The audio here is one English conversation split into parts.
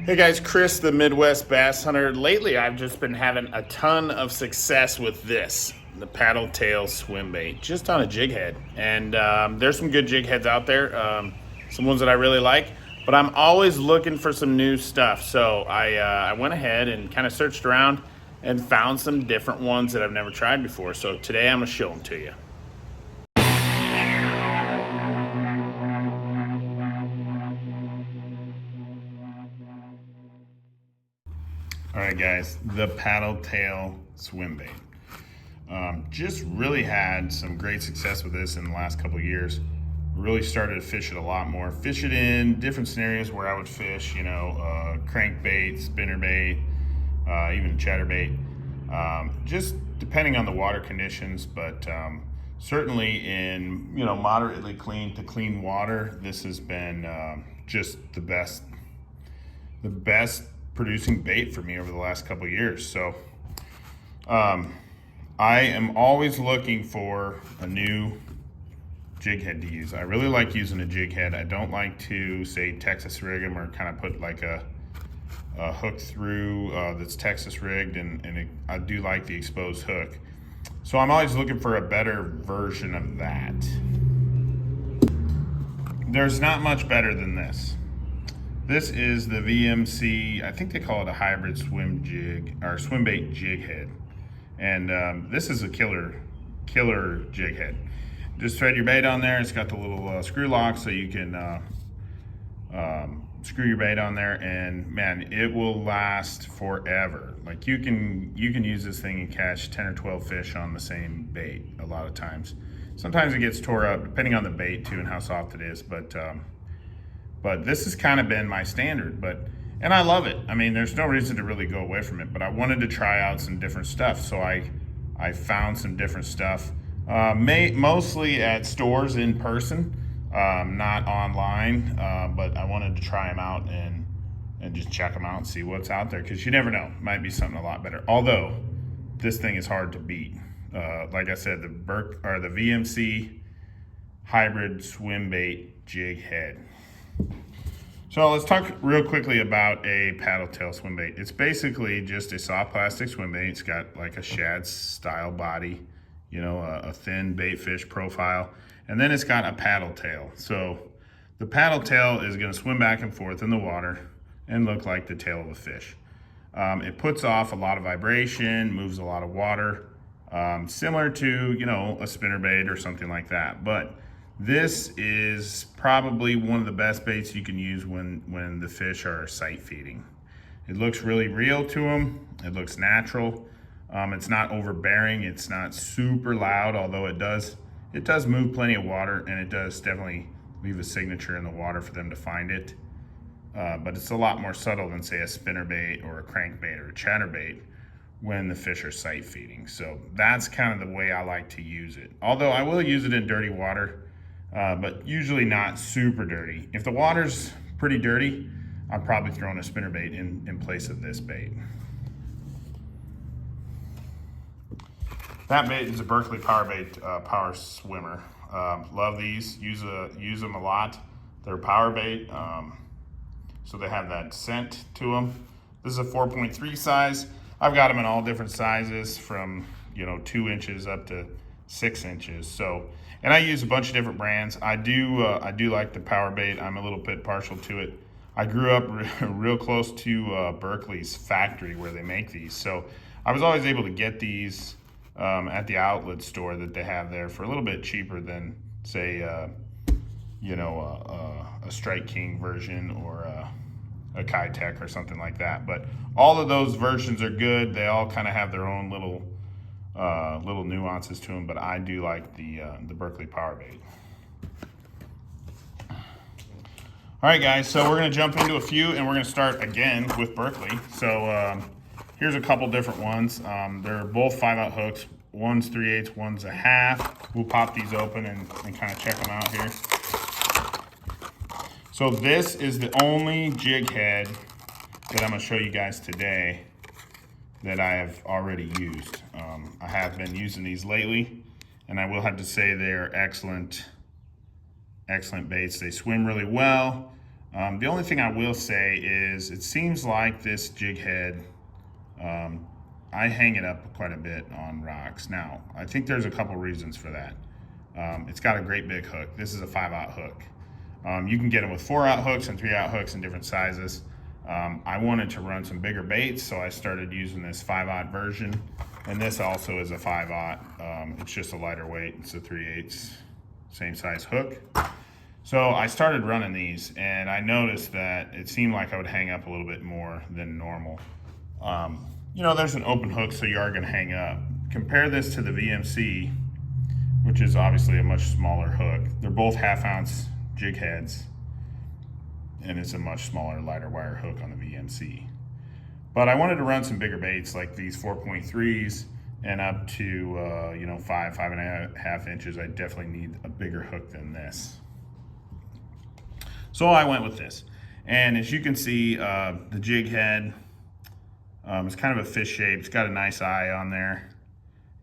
Hey guys, Chris, the Midwest Bass Hunter. Lately, I've just been having a ton of success with this, the paddle tail swim bait, just on a jig head. And there's some good jig heads out there, some ones that I really like, but I'm always looking for some new stuff. So I went ahead and kind of searched around and found some different ones that I've never tried before. So today I'm gonna show them to you. All right, guys, the paddle tail swim bait. Just really had some great success with this in the last couple of years. Really started to fish it a lot more. Fish it in different scenarios where I would fish, crankbait, spinnerbait, even chatterbait, just depending on the water conditions. But certainly in moderately clean to clean water, this has been just the best producing bait for me over the last couple of years. So I am always looking for a new jig head to use. I really like using a jig head. I don't like to say Texas rig them or kind of put like a hook through that's Texas rigged, and I do like the exposed hook. So I'm always looking for a better version of that. There's not much better than this. This is the VMC, I think they call it a hybrid swim jig or swim bait jig head. And this is a killer jig head. Just thread your bait on there. It's got the little screw lock so you can screw your bait on there, and man, it will last forever. Like you can use this thing and catch 10 or 12 fish on the same bait a lot of times. Sometimes it gets tore up depending on the bait too and how soft it is, but this has kind of been my standard, and I love it. I mean, there's no reason to really go away from it, but I wanted to try out some different stuff. So I found some different stuff, mostly at stores in person, not online, but I wanted to try them out and just check them out and see what's out there, because you never know, might be something a lot better. Although this thing is hard to beat. Like I said, the VMC hybrid swim bait jig head. So let's talk real quickly about a paddle tail swim bait. It's basically just a soft plastic swim bait. It's got like a shad style body, a thin bait fish profile, and then it's got a paddle tail. So the paddle tail is going to swim back and forth in the water and look like the tail of a fish. It puts off a lot of vibration, moves a lot of water, similar to a spinnerbait or something like that. But this is probably one of the best baits you can use when the fish are sight feeding. It looks really real to them. It looks natural. It's not overbearing. It's not super loud, although it does move plenty of water, and it does definitely leave a signature in the water for them to find it. But it's a lot more subtle than, say, a spinnerbait or a crankbait or a chatterbait when the fish are sight feeding. So that's kind of the way I like to use it. Although I will use it in dirty water, but usually not super dirty. If the water's pretty dirty, I'm probably throwing a spinnerbait in place of this bait. That bait is a Berkley power bait, power swimmer. Love these, use them a lot. They're power bait, so they have that scent to them. This is a 4.3 size. I've got them in all different sizes from 2 inches up to 6 inches. So, and I use a bunch of different brands. I do like the power bait. I'm a little bit partial to it. I grew up real close to Berkley's factory where they make these. So I was always able to get these at the outlet store that they have there for a little bit cheaper than, say, a Strike King version or a Kitech or something like that. But all of those versions are good. They all kind of have their own little nuances to them, but I do like the Berkley power bait. All right, guys, so we're going to jump into a few, and we're going to start again with Berkley. So here's a couple different ones. They're both 5/0 hooks. One's 3/8, one's a half. We'll pop these open and kind of check them out here. So this is the only jig head that I'm going to show you guys today that I have already used. I have been using these lately, and I will have to say they're excellent baits. They swim really well. The only thing I will say is it seems like this jig head, I hang it up quite a bit on rocks. Now, I think there's a couple reasons for that. It's got a great big hook. This is a 5/0 hook. You can get them with 4/0 hooks and 3/0 hooks in different sizes. I wanted to run some bigger baits, so I started using this 5/0 version. And this also is a 5/0. It's just a lighter weight. It's a 3/8, same size hook. So I started running these, and I noticed that it seemed like I would hang up a little bit more than normal. You know, there's an open hook, so you are going to hang up. Compare this to the VMC, which is obviously a much smaller hook. They're both 1/2 ounce jig heads, and it's a much smaller, lighter wire hook on the VMC. But I wanted to run some bigger baits like these 4.3s and up to, you know, 5.5 inches. I definitely need a bigger hook than this. So I went with this. And as you can see, the jig head, it's kind of a fish shape. It's got a nice eye on there.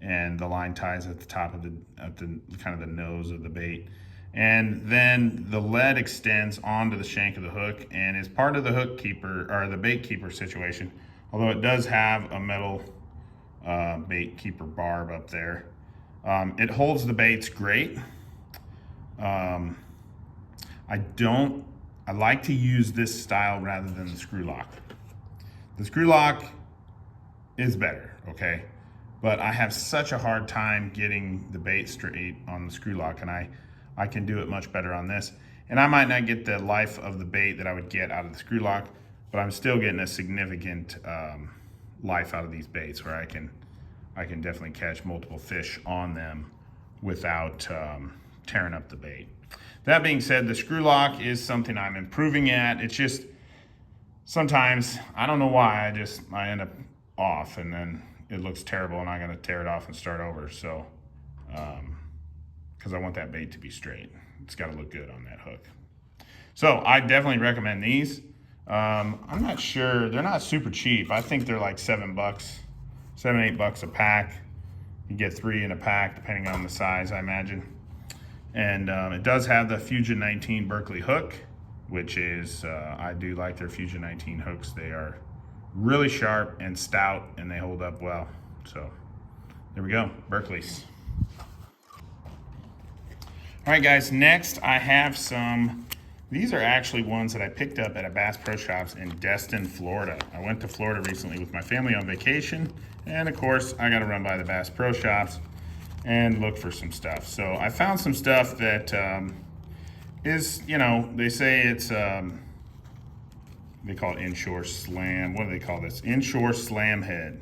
And the line ties at the top of the kind of the nose of the bait. And then the lead extends onto the shank of the hook and is part of the hook keeper, or the bait keeper situation. Although it does have a metal bait keeper barb up there. It holds the baits great. I like to use this style rather than the screw lock. The screw lock is better, okay? But I have such a hard time getting the bait straight on the screw lock, and I can do it much better on this. And I might not get the life of the bait that I would get out of the screw lock, but I'm still getting a significant life out of these baits where I can definitely catch multiple fish on them without tearing up the bait. That being said, the screw lock is something I'm improving at. It's just sometimes, I don't know why, I end up off and then it looks terrible and I gotta tear it off and start over. So, because I want that bait to be straight. It's gotta look good on that hook. So I definitely recommend these. I'm not sure, they're not super cheap. I think they're like $7, $8 a pack. You get 3 in a pack depending on the size, I imagine. And it does have the Fusion 19 Berkeley hook, which is, I do like their Fusion 19 hooks. They are really sharp and stout and they hold up well. So there we go, Berkeley's. All right guys, next I have these are actually ones that I picked up at a Bass Pro Shops in Destin, Florida. I went to Florida recently with my family on vacation, and of course I gotta run by the Bass Pro Shops and look for some stuff. So I found some stuff that is, you know, they say it's, they call it inshore slam. What do they call this? Inshore slam head.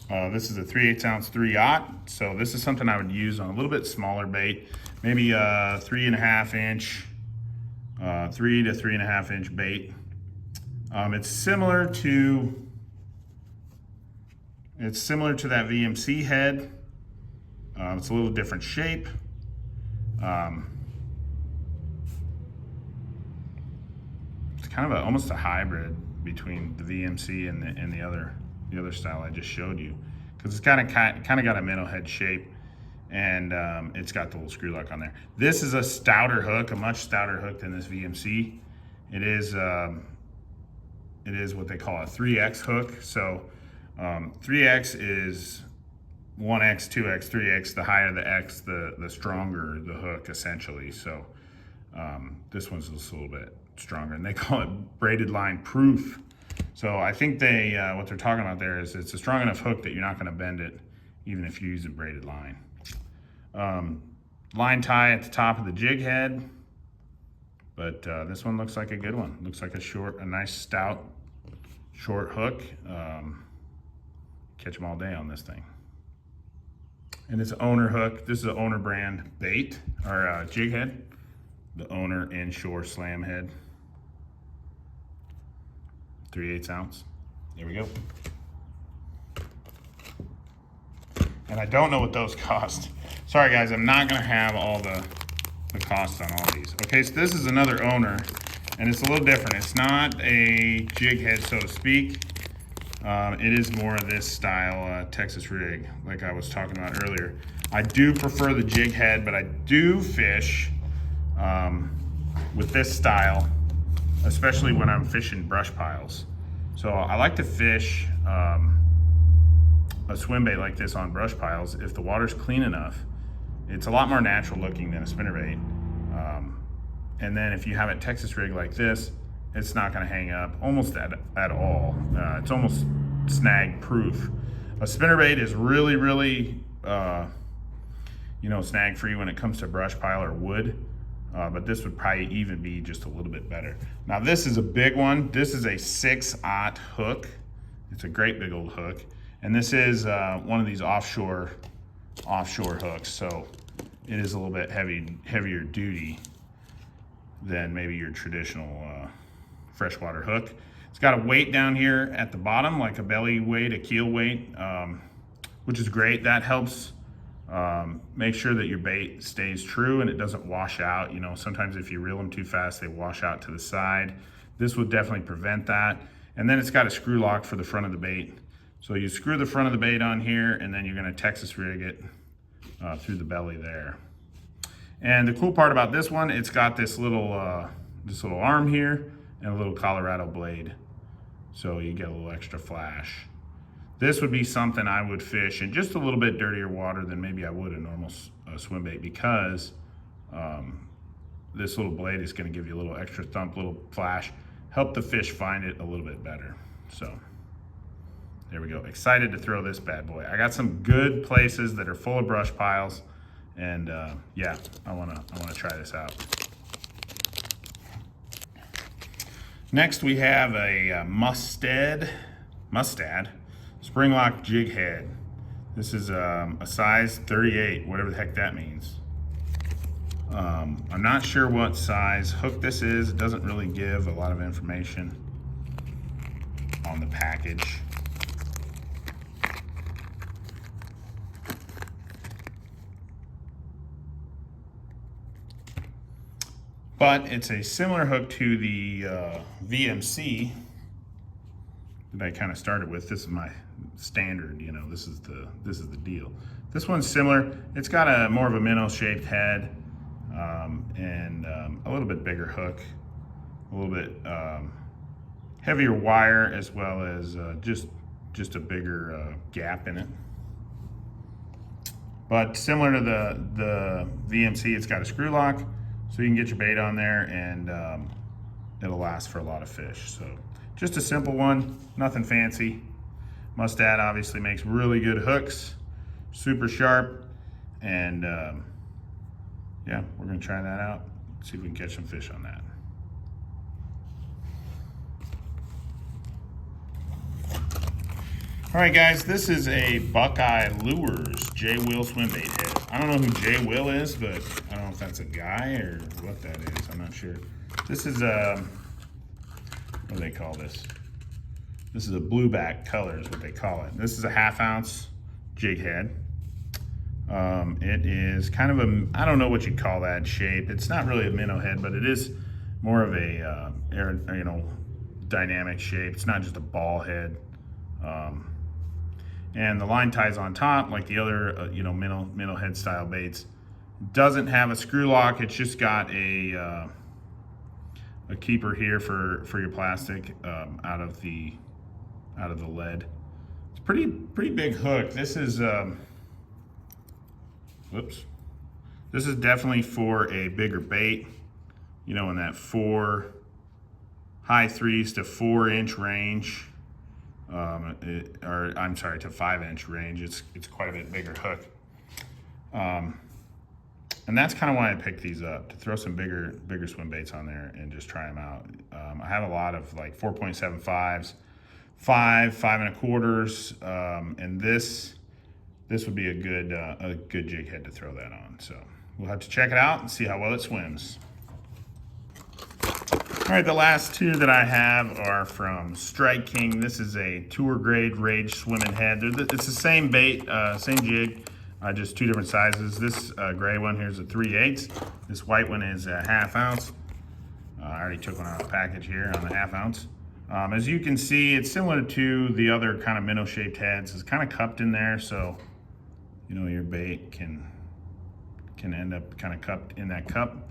This is a 3/8 ounce 3/0. So this is something I would use on a little bit smaller bait, maybe a 3.5 inch, 3 to 3.5 inch bait. It's similar to that VMC head. It's a little different shape. It's kind of almost a hybrid between the VMC and the other style I just showed you, because it's kind of got a minnow head shape, and it's got the little screw lock on there. This is a stouter hook, a much stouter hook than this VMC. It is what they call a 3X hook. So 3X is 1X, 2X, 3X. The higher the X, the stronger the hook, essentially. So this one's just a little bit stronger, and they call it braided line proof. So I think what they're talking about there is it's a strong enough hook that you're not going to bend it, even if you use a braided line. Line tie at the top of the jig head, but this one looks like a good one. Looks like a nice stout, short hook. Catch them all day on this thing. And it's an Owner hook. This is an Owner brand bait, or jig head. The Owner inshore slam head. 3/8 ounce. There we go. And I don't know what those cost. Sorry guys, I'm not gonna have all the costs on all these. Okay, so this is another Owner, and it's a little different. It's not a jig head, so to speak. It is more of this style Texas rig, like I was talking about earlier. I do prefer the jig head, but I do fish with this style especially when I'm fishing brush piles. So I like to fish a swim bait like this on brush piles if the water's clean enough. It's a lot more natural looking than a spinnerbait. And then if you have a Texas rig like this, it's not going to hang up almost at all. It's almost snag proof. A spinnerbait is really, really, snag free when it comes to brush pile or wood. But this would probably even be just a little bit better. Now this is a big one. This is a 6/0 hook. It's a great big old hook. And this is one of these offshore hooks. So it is a little bit heavier duty than maybe your traditional freshwater hook. It's got a weight down here at the bottom, like a belly weight, a keel weight, which is great. That helps make sure that your bait stays true and it doesn't wash out. You know, sometimes if you reel them too fast, they wash out to the side. This would definitely prevent that. And then it's got a screw lock for the front of the bait. So you screw the front of the bait on here, and then you're gonna Texas rig it through the belly there. And the cool part about this one, it's got this little arm here and a little Colorado blade. So you get a little extra flash. This would be something I would fish in just a little bit dirtier water than maybe I would a normal swim bait, because this little blade is gonna give you a little extra thump, little flash, help the fish find it a little bit better. So there we go. Excited to throw this bad boy. I got some good places that are full of brush piles, and yeah, I wanna try this out. Next we have a Mustad spring lock jig head. This is a size 38, whatever the heck that means. I'm not sure what size hook this is. It doesn't really give a lot of information on the package. But it's a similar hook to the VMC that I kind of started with. This is my standard, you know, this is the deal. This one's similar. It's got a more of a minnow shaped head, and a little bit bigger hook, a little bit heavier wire, as well as just a bigger gap in it. But similar to the VMC, it's got a screw lock, so you can get your bait on there, and it'll last for a lot of fish. So just a simple one, nothing fancy. Mustad obviously makes really good hooks, super sharp, and yeah, we're gonna try that out, see if we can catch some fish on that. All right, guys, this is a Buckeye Lures J. Will swim bait head. I don't know who J. Will is, but I don't know if that's a guy or what that is. I'm not sure. This is what do they call this? This is a blueback color is what they call it. This is a 1/2 ounce jig head. It is kind of a, I don't know what you'd call that shape. It's not really a minnow head, but it is more of a dynamic shape. It's not just a ball head. And the line ties on top like the other minnow head style baits. Doesn't have a screw lock. It's just got a keeper here for your plastic out of the lead. It's pretty big hook. This is whoops. This is definitely for a bigger bait, you know, in that high 3s to 4-inch range. I'm sorry, to 5-inch range. It's quite a bit bigger hook. And that's kind of why I picked these up, to throw some bigger swim baits on there and just try them out. I have a lot of like 4.75s, 5 1/4s, and this would be a good jig head to throw that on. So we'll have to check it out and see how well it swims. All right, the last two that I have are from Strike King. This is a tour grade Rage swimming head. It's the same bait, same jig, just 2 different sizes. This gray one here is a 3/8. This white one is a 1/2 ounce. I already took one out of the package here on the 1/2 ounce. As you can see, it's similar to the other kind of minnow shaped heads. It's kind of cupped in there, so you know your bait can end up kind of cupped in that cup.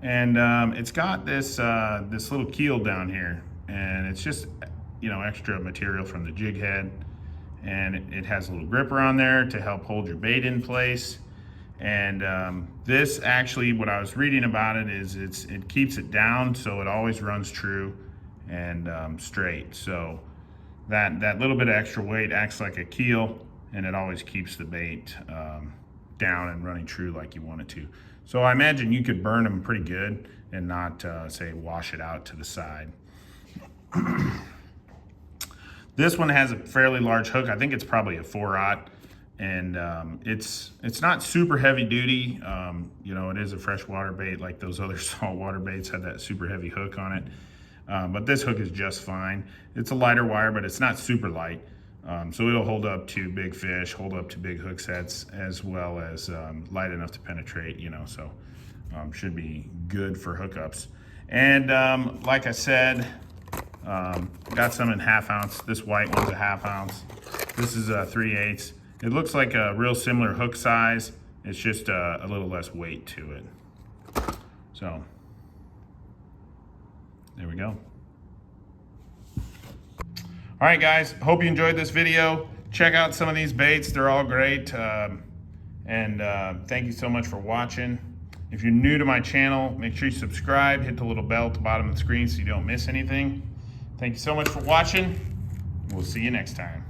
And it's got this this little keel down here, and it's just, you know, extra material from the jig head, and it has a little gripper on there to help hold your bait in place. And this actually, what I was reading about it is it keeps it down, so it always runs true and straight. So that little bit of extra weight acts like a keel, and it always keeps the bait down and running true like you want it to. So I imagine you could burn them pretty good and not say wash it out to the side. This one has a fairly large hook. I think it's probably a 4/0, and it's not super heavy duty. You know, it is a freshwater bait, like those other saltwater baits had that super heavy hook on it. But this hook is just fine. It's a lighter wire, but it's not super light. So it'll hold up to big fish, hold up to big hook sets, as well as light enough to penetrate, you know, so should be good for hookups. And like I said, got some in 1/2 ounce. This white one's a 1/2 ounce. This is a 3/8. It looks like a real similar hook size. It's just a little less weight to it. So there we go. All right, guys, hope you enjoyed this video. Check out some of these baits. They're all great. And thank you so much for watching. If you're new to my channel, make sure you subscribe, hit the little bell at the bottom of the screen so you don't miss anything. Thank you so much for watching. We'll see you next time.